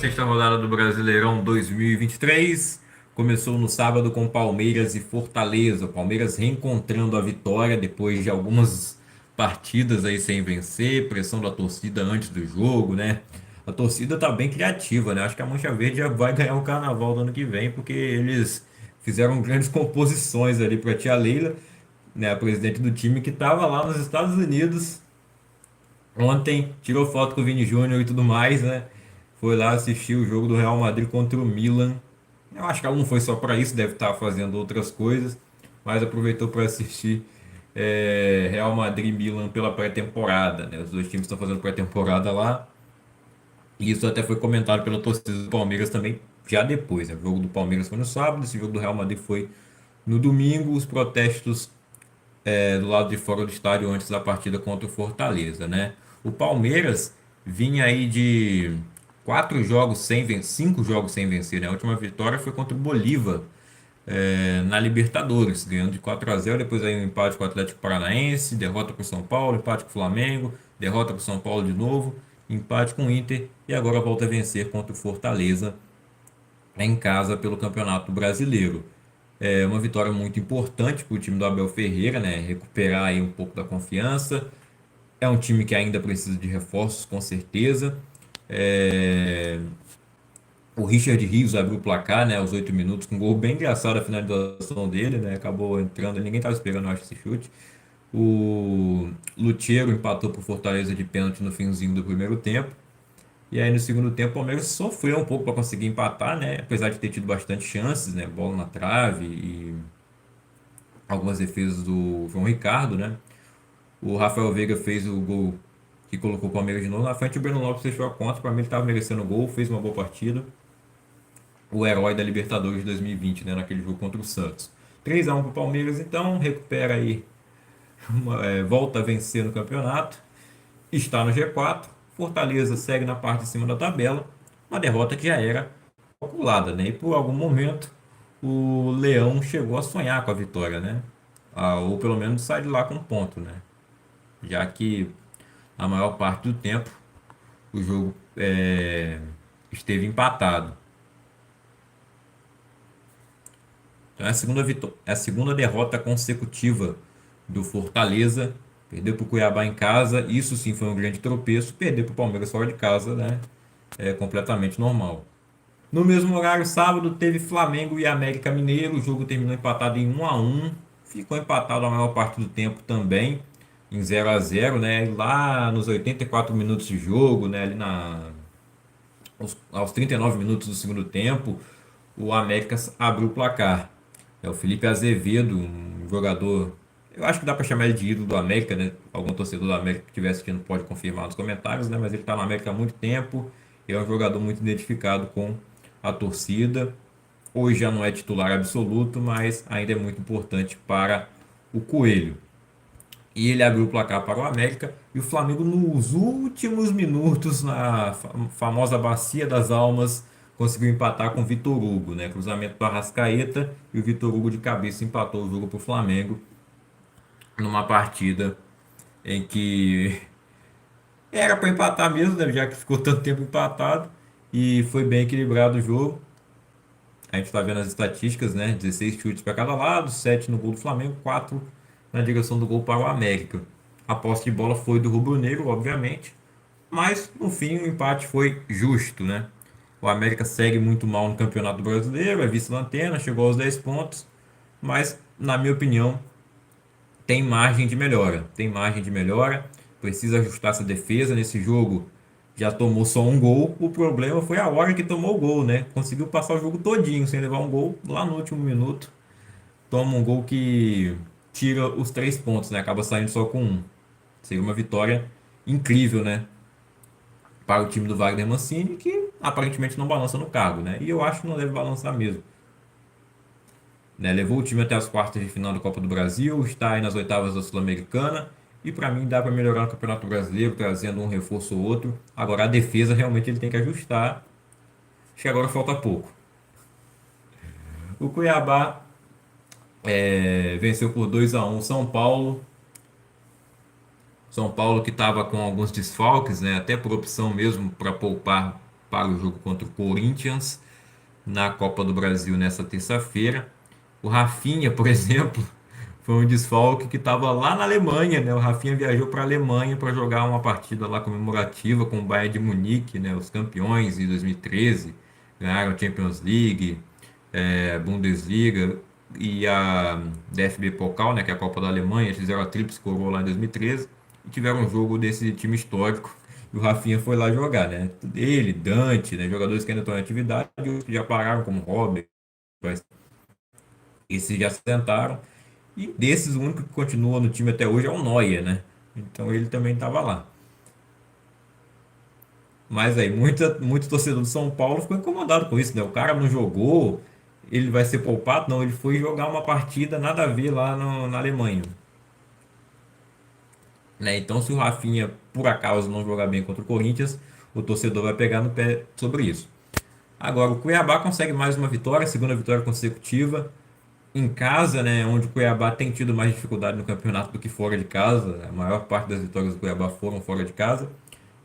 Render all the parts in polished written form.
16ª rodada do Brasileirão 2023 começou no sábado com Palmeiras e Fortaleza. O Palmeiras reencontrando a vitória depois de algumas partidas aí sem vencer, pressão da torcida antes do jogo, né? A torcida tá bem criativa, né? Acho que a Mancha Verde já vai ganhar o Carnaval do ano que vem, porque eles fizeram grandes composições ali para tia Leila, né, a presidente do time que estava lá nos Estados Unidos ontem, tirou foto com o Vini Júnior e tudo mais, né? Foi lá assistir o jogo do Real Madrid contra o Milan. Eu acho que ela não foi só para isso, deve estar fazendo outras coisas, mas aproveitou para assistir Real Madrid e Milan pela pré-temporada, né? Os dois times estão fazendo pré-temporada lá. E isso até foi comentado pela torcida do Palmeiras também já depois, né? O jogo do Palmeiras foi no sábado, esse jogo do Real Madrid foi no domingo. Os protestos do lado de fora do estádio antes da partida contra o Fortaleza, né? O Palmeiras vinha aí de 5 jogos sem vencer, né? A última vitória foi contra o Bolívar, na Libertadores, ganhando de 4-0. Depois aí um empate com o Atlético Paranaense, derrota para o São Paulo, empate com o Flamengo, derrota para o São Paulo de novo, empate com o Inter e agora volta a vencer contra o Fortaleza em casa pelo Campeonato Brasileiro. É uma vitória muito importante para o time do Abel Ferreira, né? Recuperar aí um pouco da confiança. É um time que ainda precisa de reforços, com certeza. É, O Richard Rios abriu o placar, né, aos 8 minutos, com um gol bem engraçado a finalização dele, né? Acabou entrando, ninguém estava esperando, eu acho, esse chute. O Lutero empatou por Fortaleza de pênalti no finzinho do primeiro tempo. E aí no segundo tempo o Palmeiras sofreu um pouco para conseguir empatar, né? Apesar de ter tido bastante chances, né? Bola na trave e algumas defesas do João Ricardo, né? O Rafael Veiga fez o gol que colocou o Palmeiras de novo na frente. O Breno Lopes fechou a conta. Para mim ele estava merecendo o gol, fez uma boa partida. O herói da Libertadores de 2020, né? Naquele jogo contra o Santos. 3-1 para o Palmeiras, então recupera aí, volta a vencer no campeonato. Está no G4. Fortaleza segue na parte de cima da tabela. Uma derrota que já era calculada, né? E por algum momento o Leão chegou a sonhar com a vitória, né? Ou pelo menos sai de lá com um ponto, né? Já que a maior parte do tempo o jogo esteve empatado. Então é a segunda derrota consecutiva do Fortaleza. Perdeu para o Cuiabá em casa, isso sim foi um grande tropeço. Perder para o Palmeiras fora de casa, né? É completamente normal. No mesmo horário, sábado, teve Flamengo e América Mineiro. O jogo terminou empatado em 1-1. Ficou empatado a maior parte do tempo também, em 0-0, né? E lá nos 84 minutos de jogo, né? Aos 39 minutos do segundo tempo, o América abriu o placar. É o Felipe Azevedo, um jogador. Eu acho que dá para chamar ele de ídolo do América, né? Algum torcedor do América que estiver assistindo pode confirmar nos comentários, né? Mas ele está no América há muito tempo. E é um jogador muito identificado com a torcida. Hoje já não é titular absoluto, mas ainda é muito importante para o Coelho. E ele abriu o placar para o América. E o Flamengo, nos últimos minutos, na famosa Bacia das Almas, conseguiu empatar com o Vitor Hugo, né? Cruzamento do Arrascaeta e o Vitor Hugo de cabeça empatou o jogo para o Flamengo numa partida em que era para empatar mesmo, né? Já que ficou tanto tempo empatado e foi bem equilibrado o jogo. A gente está vendo as estatísticas, né? 16 chutes para cada lado, 7 no gol do Flamengo, 4 na direção do gol para o América. A posse de bola foi do rubro-negro, obviamente, mas no fim o empate foi justo, né? O América segue muito mal no Campeonato Brasileiro, é vice-lanterna, chegou aos 10 pontos, mas na minha opinião tem margem de melhora. Tem margem de melhora, precisa ajustar essa defesa nesse jogo. Já tomou só um gol, o problema foi a hora que tomou o gol, né? Conseguiu passar o jogo todinho sem levar um gol, lá no último minuto toma um gol que tira os 3 pontos, né? Acaba saindo só com um. Seria uma vitória incrível, né? Para o time do Wagner Mancini, que aparentemente não balança no cargo, né? E eu acho que não deve balançar mesmo, né? Levou o time até as quartas de final da Copa do Brasil, está aí nas oitavas da Sul-Americana. E para mim dá para melhorar no Campeonato Brasileiro, trazendo um reforço ou outro. Agora a defesa realmente ele tem que ajustar. Acho que agora falta pouco. O Cuiabá venceu por 2-1 São Paulo. São Paulo que estava com alguns desfalques, né? Até por opção mesmo para poupar para o jogo contra o Corinthians na Copa do Brasil nessa terça-feira. O Rafinha, por exemplo, foi um desfalque que estava lá na Alemanha, né? O Rafinha viajou para a Alemanha para jogar uma partida lá comemorativa com o Bayern de Munique, né? Os campeões em 2013, ganharam a Champions League, Bundesliga e a DFB Pokal, né? Que é a Copa da Alemanha. Eles fizeram a Tríplice Coroa lá em 2013 e tiveram um jogo desse time histórico. E o Rafinha foi lá jogar, né? Ele, Dante, né? Jogadores que ainda estão em atividade, outros que já pararam, como Robert, esses já se sentaram. E desses, o único que continua no time até hoje é o Neuer, né? Então ele também estava lá. Mas aí, muito torcedor do São Paulo ficou incomodado com isso, né? O cara não jogou, ele vai ser poupado? Não, ele foi jogar uma partida nada a ver lá na Alemanha. Né? Então, se o Rafinha, por acaso, não jogar bem contra o Corinthians, o torcedor vai pegar no pé sobre isso. Agora, o Cuiabá consegue mais uma vitória, segunda vitória consecutiva. Em casa, né, onde o Cuiabá tem tido mais dificuldade no campeonato do que fora de casa. A maior parte das vitórias do Cuiabá foram fora de casa.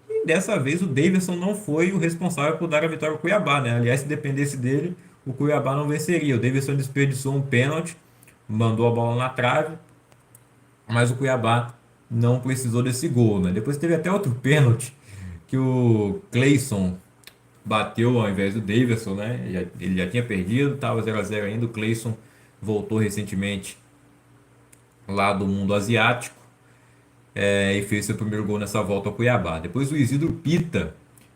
E dessa vez o Davidson não foi o responsável por dar a vitória ao Cuiabá, né? Aliás, se dependesse dele, o Cuiabá não venceria. O Davidson desperdiçou um pênalti, mandou a bola na trave, mas o Cuiabá não precisou desse gol, né? Depois teve até outro pênalti que o Cleison bateu ao invés do Davidson, né? Ele já tinha perdido, estava 0 a 0 ainda. O Cleison voltou recentemente lá do mundo asiático, e fez seu primeiro gol nessa volta ao Cuiabá. Depois o Isidro Pita,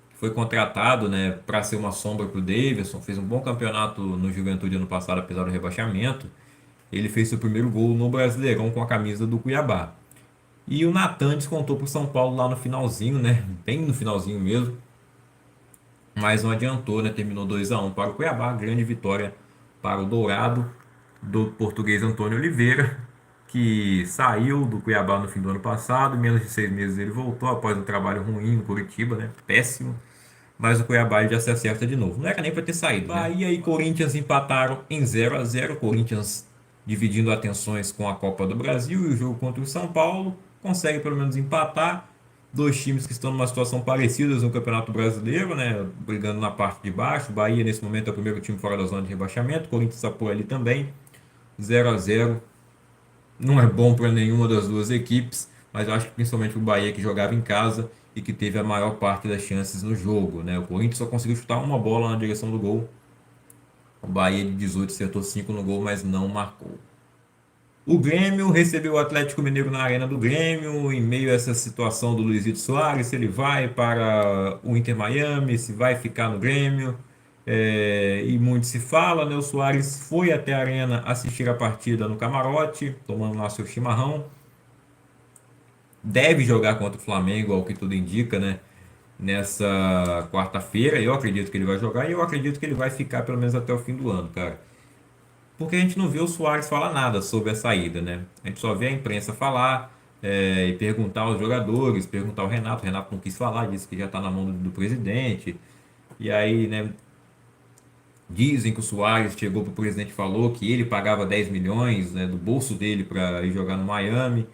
que foi contratado, né, para ser uma sombra para o Davidson, fez um bom campeonato no Juventude ano passado, apesar do rebaixamento. Ele fez seu primeiro gol no Brasileirão com a camisa do Cuiabá. E o Natan descontou para o São Paulo lá no finalzinho, né, bem no finalzinho mesmo, mas não adiantou, né, terminou 2 a 1 para o Cuiabá, grande vitória para o Dourado do português Antônio Oliveira, que saiu do Cuiabá no fim do ano passado. Em menos de 6 meses ele voltou após um trabalho ruim no Curitiba, né? Péssimo. Mas o Cuiabá já se acerta de novo. Não era nem para ter saído, né? Bahia e Corinthians empataram em 0 a 0. Corinthians dividindo atenções com a Copa do Brasil, e o jogo contra o São Paulo consegue pelo menos empatar. Dois times que estão numa situação parecida no Campeonato Brasileiro, né? Brigando na parte de baixo. Bahia nesse momento é o primeiro time fora da zona de rebaixamento. Corinthians está por ali também. 0 a 0. Não é bom para nenhuma das duas equipes, mas eu acho que principalmente o Bahia, que jogava em casa e que teve a maior parte das chances no jogo, né? O Corinthians só conseguiu chutar uma bola na direção do gol. O Bahia de 18 acertou 5 no gol, mas não marcou. O Grêmio recebeu o Atlético Mineiro na Arena do Grêmio, em meio a essa situação do Luizito Soares, se ele vai para o Inter Miami, se vai ficar no Grêmio. E muito se fala, né? O Soares foi até a Arena assistir a partida no camarote, tomando lá seu chimarrão. Deve jogar contra o Flamengo, ao que tudo indica, né? Nessa quarta-feira. Eu acredito que ele vai jogar e eu acredito que ele vai ficar pelo menos até o fim do ano, cara. Porque a gente não vê o Soares falar nada sobre a saída, né? A gente só vê a imprensa falar, e perguntar aos jogadores, perguntar ao Renato. O Renato não quis falar, disse que já está na mão do presidente. E aí, né? Dizem que o Soares chegou para o presidente e falou que ele pagava 10 milhões, né, do bolso dele para ir jogar no Miami.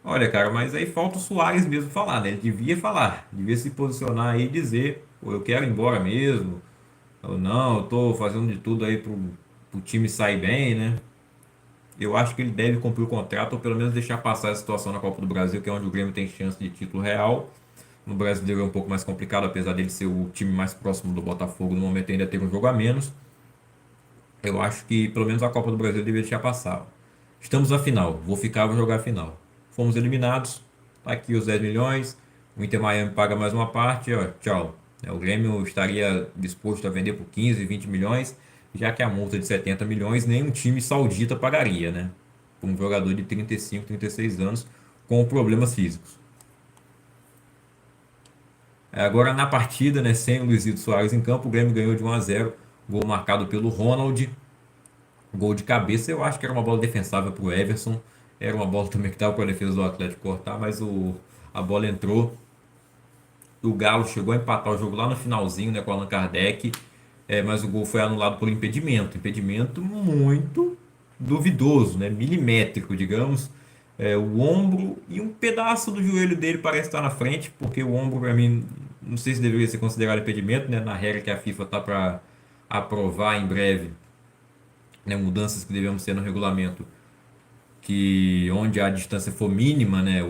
Olha, cara, mas aí falta o Soares mesmo falar, né? Ele devia falar, devia se posicionar aí e dizer: pô, eu quero ir embora mesmo, ou não, eu tô fazendo de tudo aí pro time sair bem, né? Eu acho que ele deve cumprir o contrato ou pelo menos deixar passar a situação na Copa do Brasil, que é onde o Grêmio tem chance de título real. No Brasileiro é um pouco mais complicado, apesar dele ser o time mais próximo do Botafogo, no momento ainda ter um jogo a menos. Eu acho que pelo menos a Copa do Brasil deveria deixar passar. Estamos na final, vou ficar, vou jogar a final. Fomos eliminados, tá aqui os 10 milhões. O Inter Miami paga mais uma parte, ó, tchau. O Grêmio estaria disposto a vender por 15, 20 milhões, já que a multa de 70 milhões nenhum time saudita pagaria, né? Por um jogador de 35, 36 anos com problemas físicos. Agora na partida, né, sem o Luizito Soares em campo, o Grêmio ganhou de 1 a 0, gol marcado pelo Ronald. Gol de cabeça, eu acho que era uma bola defensável para o Everson. Era uma bola também que estava para a defesa do Atlético cortar, mas a bola entrou. O Galo chegou a empatar o jogo lá no finalzinho, né, com o Allan Kardec. Mas o gol foi anulado por impedimento. Impedimento muito duvidoso, né, milimétrico, digamos. O ombro e um pedaço do joelho dele parece estar na frente, porque o ombro, para mim, não sei se deveria ser considerado impedimento, né? Na regra que a FIFA está para aprovar em breve, né? Mudanças que devemos ter no regulamento, que onde a distância for mínima, né?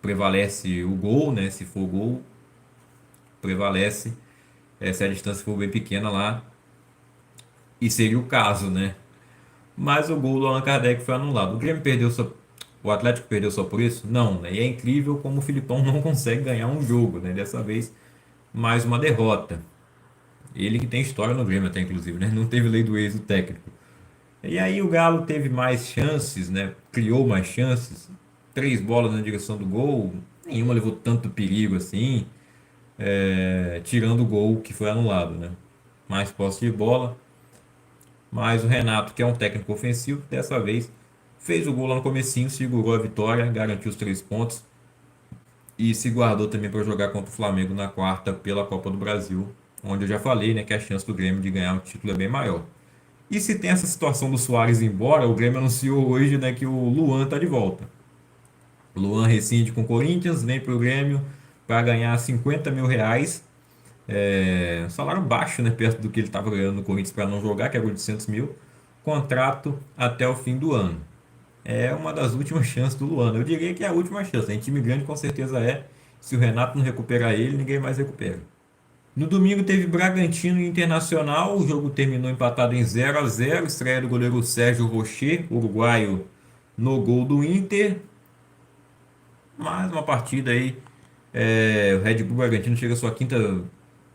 Prevalece o gol, né? Se for gol, prevalece. Se a distância for bem pequena lá, e seria o caso, né? Mas o gol do Allan Kardec foi anulado. O Grêmio perdeu só. O Atlético perdeu só por isso? Não, né? E é incrível como o Filipão não consegue ganhar um jogo, né? Dessa vez, mais uma derrota. Ele que tem história no Grêmio até, inclusive, né? Não teve lei do ex do técnico. E aí o Galo teve mais chances, né? Criou mais chances. Três bolas na direção do gol. Nenhuma levou tanto perigo assim. Tirando o gol que foi anulado, né? Mais posse de bola. Mas o Renato, que é um técnico ofensivo, dessa vez fez o gol lá no comecinho, segurou a vitória, garantiu os 3 pontos e se guardou também para jogar contra o Flamengo na quarta pela Copa do Brasil, onde eu já falei, né, que a chance do Grêmio de ganhar o título é bem maior. E se tem essa situação do Suárez ir embora, o Grêmio anunciou hoje, né, que o Luan está de volta. O Luan rescinde com o Corinthians, vem para o Grêmio para ganhar R$ 50 mil. Um salário baixo, né, perto do que ele estava ganhando no Corinthians para não jogar, que era 800 mil. Contrato até o fim do ano. É uma das últimas chances do Luan. Eu diria que é a última chance. Em time grande, com certeza é. Se o Renato não recuperar ele, ninguém mais recupera. No domingo teve Bragantino e Internacional. O jogo terminou empatado em 0-0. Estreia do goleiro Sérgio Rocher, uruguaio, no gol do Inter. Mais uma partida aí. O Red Bull Bragantino chega à sua quinta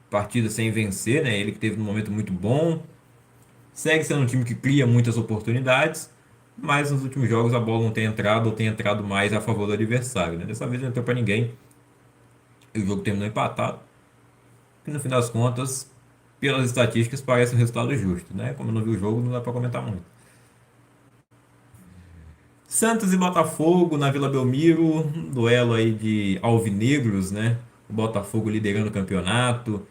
partida sem vencer, né? Ele que teve um momento muito bom. Segue sendo um time que cria muitas oportunidades, mas nos últimos jogos a bola não tem entrado ou tem entrado mais a favor do adversário, né? Dessa vez não entrou para ninguém. E o jogo terminou empatado. E no fim das contas, pelas estatísticas, parece um resultado justo, né? Como eu não vi o jogo, não dá para comentar muito. Santos e Botafogo na Vila Belmiro, um duelo aí de alvinegros, né? O Botafogo liderando o campeonato.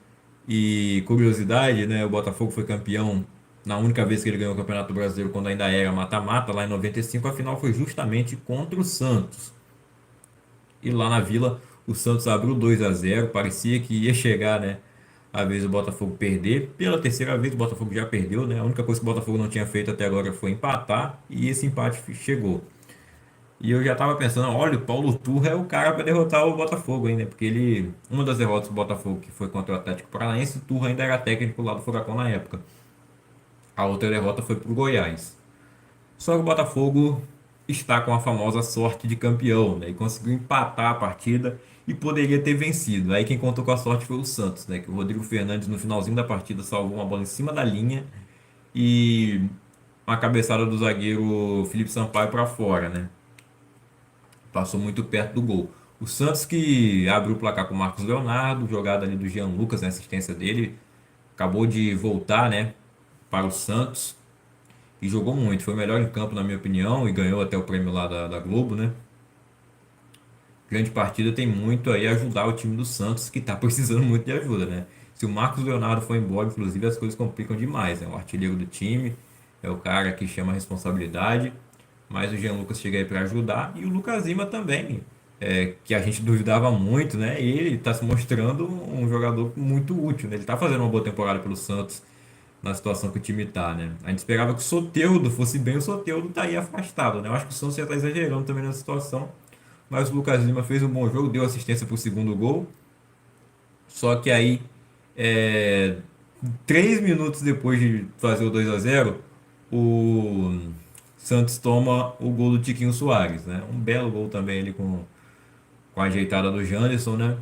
E curiosidade, né? O Botafogo foi campeão na única vez que ele ganhou o Campeonato Brasileiro, quando ainda era mata-mata, lá em 95. A final foi justamente contra o Santos. E lá na Vila, o Santos abriu 2-0. Parecia que ia chegar, né? A vez do Botafogo perder. Pela terceira vez, o Botafogo já perdeu, né? A única coisa que o Botafogo não tinha feito até agora foi empatar. E esse empate chegou. E eu já tava pensando, olha, o Paulo Turra é o cara para derrotar o Botafogo ainda, porque ele, uma das derrotas do Botafogo que foi contra o Atlético Paranaense, o Turra ainda era técnico lá do Furacão na época. A outra derrota foi pro Goiás. Só que o Botafogo está com a famosa sorte de campeão, né? E conseguiu empatar a partida e poderia ter vencido. Aí quem contou com a sorte foi o Santos, né? Que o Rodrigo Fernandes no finalzinho da partida salvou uma bola em cima da linha e uma cabeçada do zagueiro Felipe Sampaio para fora, né? Passou muito perto do gol. O Santos que abriu o placar com o Marcos Leonardo, jogada ali do Jean Lucas, na assistência dele, acabou de voltar, né, para o Santos e jogou muito. Foi o melhor em campo, na minha opinião, e ganhou até o prêmio lá da Globo, né? Grande partida tem muito aí a ajudar o time do Santos, que está precisando muito de ajuda, né? Se o Marcos Leonardo for embora, inclusive, as coisas complicam demais. É o artilheiro do time, é o cara que chama a responsabilidade, mas o Jean Lucas chega aí para ajudar e o Lucas Lima também, que a gente duvidava muito, né? E ele está se mostrando um jogador muito útil, né? Ele está fazendo uma boa temporada pelo Santos na situação que o time está, né? A gente esperava que o Soteldo fosse bem, o Soteldo tá aí afastado, né? Eu acho que o Santos já está exagerando também nessa situação, mas o Lucas Lima fez um bom jogo, deu assistência para o segundo gol. Só que aí, é, 3 minutos depois de fazer o 2-0, o Santos toma o gol do Tiquinho Soares, né? Um belo gol também ali com a ajeitada do Janderson, né?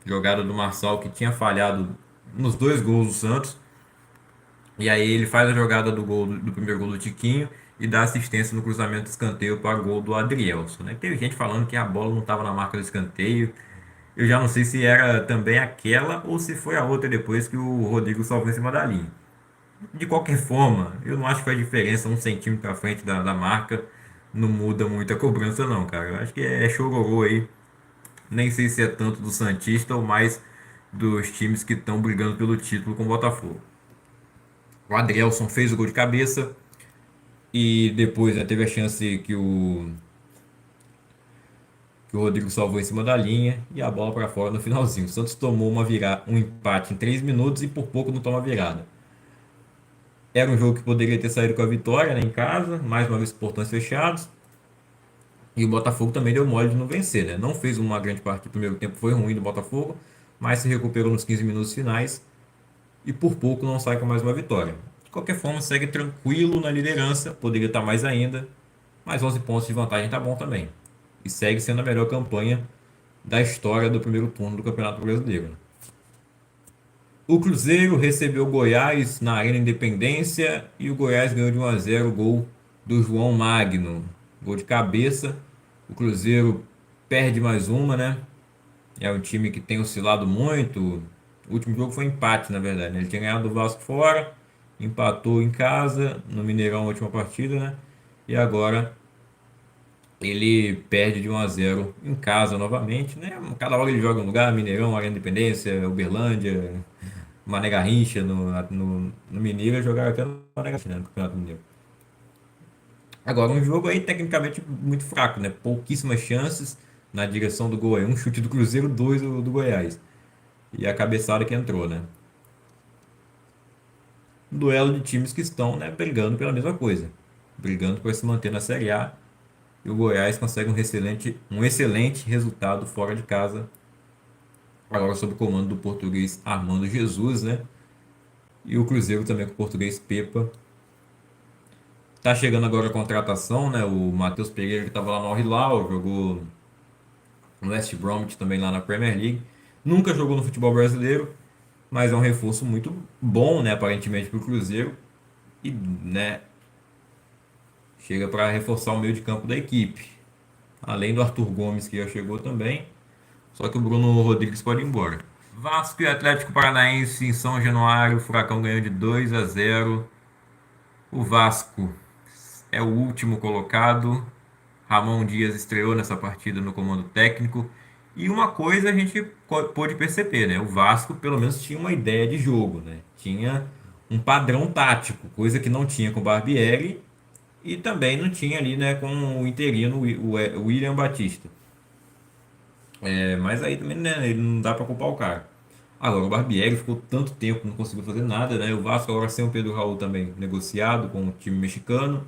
Jogada do Marçal que tinha falhado nos dois gols do Santos. E aí ele faz a jogada do gol do primeiro gol do Tiquinho e dá assistência no cruzamento de escanteio para o gol do Adrielson, né? Teve gente falando que a bola não estava na marca do escanteio. Eu já não sei se era também aquela ou se foi a outra depois que o Rodrigo salvou em cima da linha. De qualquer forma, eu não acho que faz diferença 1 centímetro à frente da marca. Não muda muito a cobrança não, cara. Eu acho que é chororô aí. Nem sei se é tanto do Santista ou mais dos times que estão brigando pelo título com o Botafogo. O Adrielson fez o gol de cabeça e depois, né, teve a chance que o Rodrigo salvou em cima da linha e a bola para fora no finalzinho. O Santos tomou um empate em 3 minutos e por pouco não toma virada. Era um jogo que poderia ter saído com a vitória, né, em casa, mais uma vez com portões fechados. E o Botafogo também deu mole de não vencer, né? Não fez uma grande parte do primeiro tempo, foi ruim do Botafogo, mas se recuperou nos 15 minutos finais e por pouco não sai com mais uma vitória. De qualquer forma, segue tranquilo na liderança, poderia estar mais ainda, mas 11 pontos de vantagem tá bom também. E segue sendo a melhor campanha da história do primeiro turno do Campeonato Brasileiro. O Cruzeiro recebeu o Goiás na Arena Independência e o Goiás ganhou de 1 a 0 o gol do João Magno. Gol de cabeça. O Cruzeiro perde mais uma, né? É um time que tem oscilado muito. O último jogo foi empate, na verdade, né? Ele tinha ganhado do Vasco fora, empatou em casa, no Mineirão, a última partida, né? E agora ele perde de 1 a 0 em casa novamente, né? Cada hora ele joga um lugar, Mineirão, Arena Independência, Uberlândia, Mané Garrincha no Mineiro, jogaram até no Mané Garrincha, né, no Campeonato Mineiro. Agora, um jogo aí tecnicamente muito fraco, né? Pouquíssimas chances na direção do gol aí. Um chute do Cruzeiro, dois do Goiás. E a cabeçada que entrou, né? Um duelo de times que estão, né, brigando pela mesma coisa. Brigando para se manter na Série A. E o Goiás consegue um excelente resultado fora de casa. Agora sob o comando do português Armando Jesus, né? E o Cruzeiro também com o português Pepa. Tá chegando agora a contratação, né? O Matheus Pereira que estava lá no Al Hilal, jogou no West Bromwich também lá na Premier League. Nunca jogou no futebol brasileiro, mas é um reforço muito bom, né? Aparentemente para o Cruzeiro. E, né? Chega para reforçar o meio de campo da equipe. Além do Arthur Gomes que já chegou também. Só que o Bruno Rodrigues pode ir embora. Vasco e Atlético Paranaense em São Januário. O Furacão ganhou de 2 a 0. O Vasco é o último colocado. Ramon Dias estreou nessa partida no comando técnico. E uma coisa a gente pôde perceber, né? O Vasco pelo menos tinha uma ideia de jogo, né? Tinha um padrão tático, coisa que não tinha com o Barbieri e também não tinha ali, né, com o interino, o William Batista. Mas aí também, né, ele não dá para culpar o cara. Agora, o Barbieri ficou tanto tempo, não conseguiu fazer nada, né? O Vasco agora sem o Pedro Raul também negociado com o time mexicano.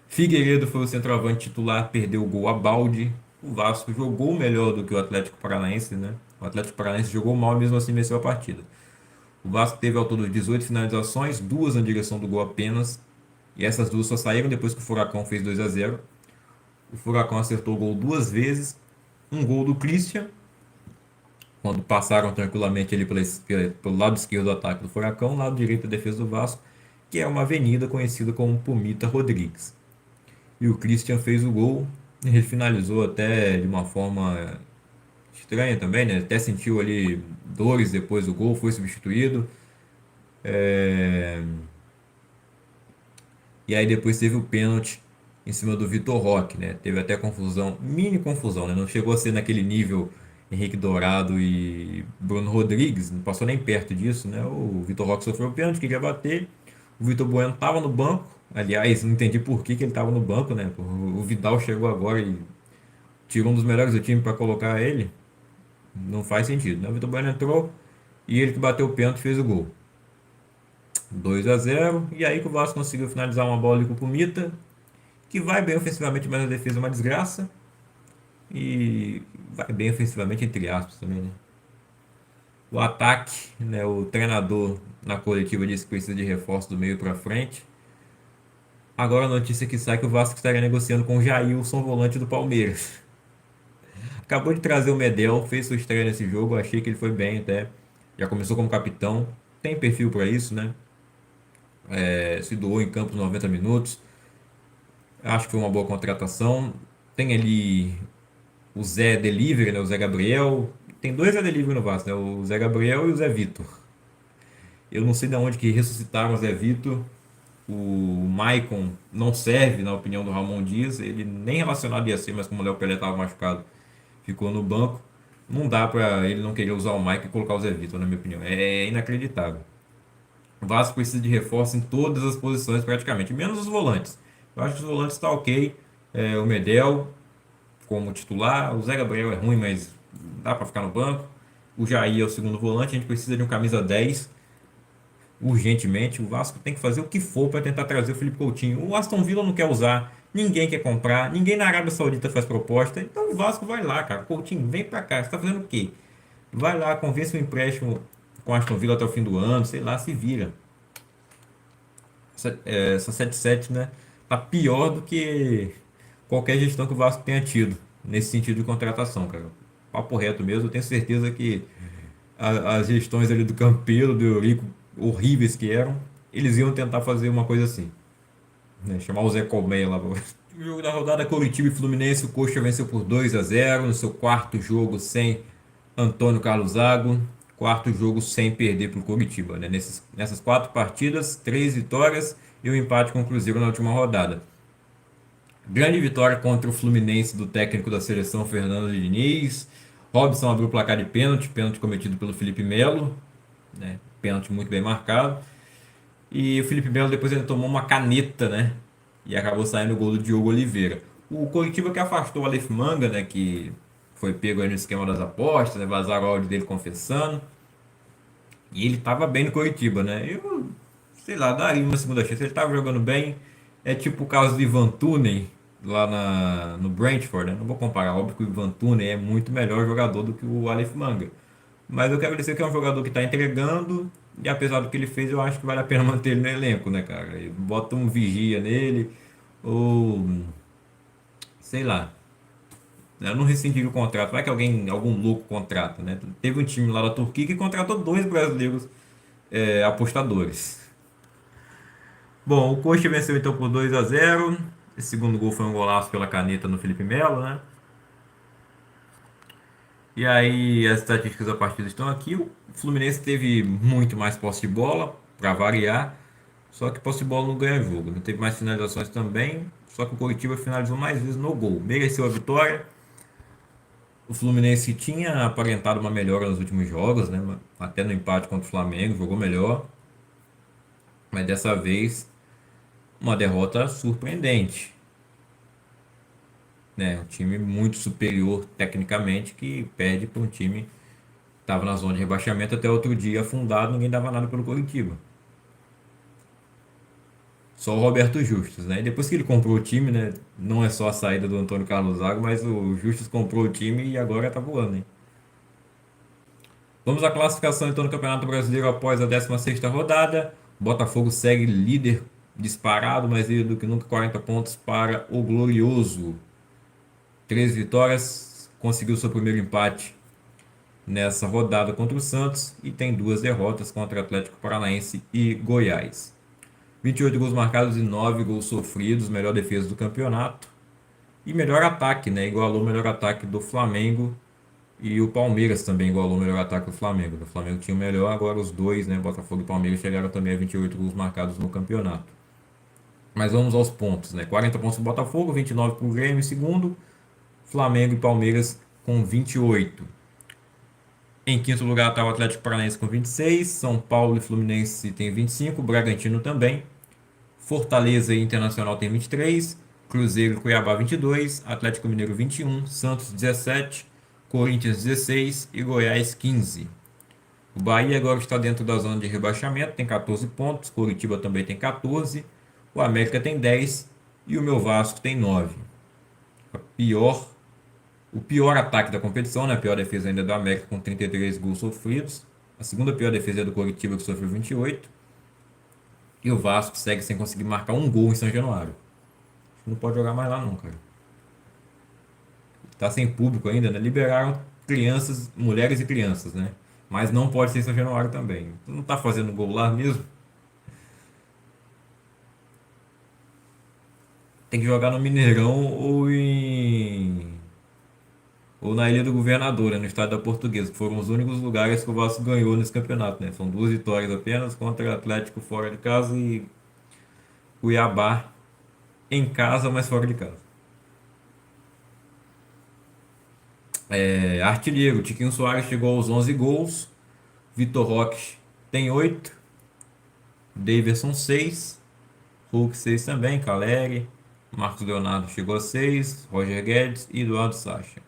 Figueiredo foi o centroavante titular, perdeu o gol a balde. O Vasco jogou melhor do que o Atlético Paranaense, né? O Atlético Paranaense jogou mal e mesmo assim venceu a partida. O Vasco teve ao todo 18 finalizações, duas na direção do gol apenas. E essas duas só saíram depois que o Furacão fez 2 a 0. O Furacão acertou o gol duas vezes. Um gol do Christian, quando passaram tranquilamente ali pelo lado esquerdo do ataque do Furacão, lado direito da defesa do Vasco, que é uma avenida conhecida como Pumita Rodrigues. E o Christian fez o gol. Ele finalizou até de uma forma estranha também, né? Até sentiu ali dores depois do gol, foi substituído. É, E aí depois teve o pênalti em cima do Vitor Roque, né? Teve até confusão, mini confusão, né? Não chegou a ser naquele nível Henrique Dourado e Bruno Rodrigues, não passou nem perto disso, né? O Vitor Roque sofreu o pênalti, queria bater. O Vitor Bueno estava no banco. Aliás, não entendi por que ele estava no banco, né? O Vidal chegou agora e tirou um dos melhores do time para colocar ele. Não faz sentido, né? O Vitor Bueno entrou e ele que bateu o pênalti fez o gol. 2 a 0. E aí que o Vasco conseguiu finalizar uma bola ali com o Pumita, que vai bem ofensivamente, mas a defesa é uma desgraça. E vai bem ofensivamente, entre aspas, também, né? O ataque, né? O treinador na coletiva disse que precisa de reforço do meio para frente. Agora a notícia que sai é que o Vasco estaria negociando com o Jailson, volante do Palmeiras. Acabou de trazer o Medel, fez sua estreia nesse jogo, achei que ele foi bem até. Já começou como capitão, tem perfil para isso, né? Se doou em campo 90 minutos. Acho que foi uma boa contratação. Tem ali o Zé Delivery, né? O Zé Gabriel. Tem dois Zé Delivery no Vasco, né? O Zé Gabriel e o Zé Vitor. Eu não sei de onde que ressuscitaram o Zé Vitor. O Maicon não serve, na opinião do Ramon Dias. Ele nem relacionado ia ser, mas como o Léo Pelé estava machucado, ficou no banco. Não dá para ele não querer usar o Maicon e colocar o Zé Vitor, na minha opinião. É inacreditável. O Vasco precisa de reforço em todas as posições praticamente, menos os volantes. Eu acho que os volantes está ok. O Medel como titular. O Zé Gabriel é ruim, mas dá para ficar no banco. O Jair é o segundo volante. A gente precisa de um camisa 10 urgentemente. O Vasco tem que fazer o que for para tentar trazer o Felipe Coutinho. O Aston Villa não quer usar, ninguém quer comprar, ninguém na Arábia Saudita faz proposta. Então o Vasco vai lá, cara. Coutinho, vem para cá. Você tá fazendo o quê? Vai lá, convence o empréstimo com o Aston Villa até o fim do ano, sei lá, se vira. Essa 77, né? Tá pior do que qualquer gestão que o Vasco tenha tido nesse sentido de contratação, cara. Papo reto mesmo, eu tenho certeza que as gestões ali do Campelo, do Eurico, horríveis que eram, eles iam tentar fazer uma coisa assim, né? Chamar o Zé Colmeia lá. O jogo da rodada, Coritiba e Fluminense, o Coxa venceu por 2-0 no seu quarto jogo sem Antônio Carlos Zago, quarto jogo sem perder para o Coritiba, né? Nessas quatro partidas, 3 vitórias e um empate com o Cruzeiro na última rodada. Grande vitória contra o Fluminense do técnico da seleção Fernando Diniz. Robson abriu o placar de pênalti, pênalti cometido pelo Felipe Melo, né? Pênalti muito bem marcado. E o Felipe Melo depois ele tomou uma caneta, né? E acabou saindo o gol do Diogo Oliveira. O Coritiba que afastou o Aleph Manga, né? Que foi pego aí no esquema das apostas, né? Vazaram o áudio dele confessando. E ele tava bem no Coritiba, né? Eu, sei lá, daria uma segunda chance. Ele tava jogando bem. É tipo o caso do Ivan Toney lá no Brentford, né? Não vou comparar, óbvio que o Ivan Toney é muito melhor jogador do que o Aleph Manga. Mas eu quero dizer que é um jogador que está entregando. E apesar do que ele fez, eu acho que vale a pena manter ele no elenco, né, cara? E bota um vigia nele. Ou sei lá. Eu não rescindiria o contrato. Vai que algum louco contrata, né? Teve um time lá da Turquia que contratou dois brasileiros apostadores. Bom, o Coxa venceu então por 2-0. Esse segundo gol foi um golaço pela caneta no Felipe Melo, né? E aí as estatísticas da partida estão aqui. O Fluminense teve muito mais posse de bola, para variar. Só que posse de bola não ganha jogo. Não teve mais finalizações também. Só que o Coritiba finalizou mais vezes no gol. Mereceu a vitória. O Fluminense tinha aparentado uma melhora nos últimos jogos, né? Até no empate contra o Flamengo, jogou melhor. Mas dessa vez, uma derrota surpreendente, né? Um time muito superior tecnicamente que perde para um time que estava na zona de rebaixamento até outro dia afundado, ninguém dava nada pelo Coritiba. Só o Roberto Justus, né? E depois que ele comprou o time, né? Não é só a saída do Antônio Carlos Zago, mas o Justus comprou o time e agora tá voando, hein? Vamos à classificação então do Campeonato Brasileiro após a 16ª rodada. Botafogo segue líder disparado, mais líder do que nunca, 40 pontos para o Glorioso. 3 vitórias, conseguiu seu primeiro empate nessa rodada contra o Santos e tem 2 derrotas contra Atlético Paranaense e Goiás. 28 gols marcados e 9 gols sofridos, melhor defesa do campeonato. E melhor ataque, né? Igualou o melhor ataque do Flamengo. E o Palmeiras também igualou o melhor ataque do Flamengo. O Flamengo tinha o melhor, agora os dois, né? Botafogo e Palmeiras chegaram também a 28 gols marcados no campeonato. Mas vamos aos pontos, né? 40 pontos do Botafogo, 29 para o Grêmio em segundo. Flamengo e Palmeiras com 28. Em quinto lugar está o Atlético Paranaense com 26. São Paulo e Fluminense tem 25. Bragantino também. Fortaleza e Internacional tem 23, Cruzeiro e Cuiabá 22, Atlético Mineiro 21, Santos 17, Corinthians 16 e Goiás 15. O Bahia agora está dentro da zona de rebaixamento, tem 14 pontos, Coritiba também tem 14, o América tem 10 e o meu Vasco tem 9. O pior ataque da competição, né? A pior defesa ainda é do América com 33 gols sofridos. A segunda pior defesa é do Coritiba que sofreu 28. E o Vasco segue sem conseguir marcar um gol em São Januário. Não pode jogar mais lá não, cara. Tá sem público ainda, né? Liberaram crianças, mulheres e crianças, né? Mas não pode ser em São Januário também. Não tá fazendo gol lá mesmo? Tem que jogar no Mineirão ou na Ilha do Governador, né? No estádio da Portuguesa, que foram os únicos lugares que o Vasco ganhou nesse campeonato, né? São 2 vitórias apenas contra o Atlético fora de casa e Cuiabá em casa, mas fora de casa. Artilheiro, Tiquinho Soares chegou aos 11 gols. Vitor Roque tem 8. Daverson 6. Hulk 6 também. Caleri. Marcos Leonardo chegou a 6, Roger Guedes e Eduardo Sacha.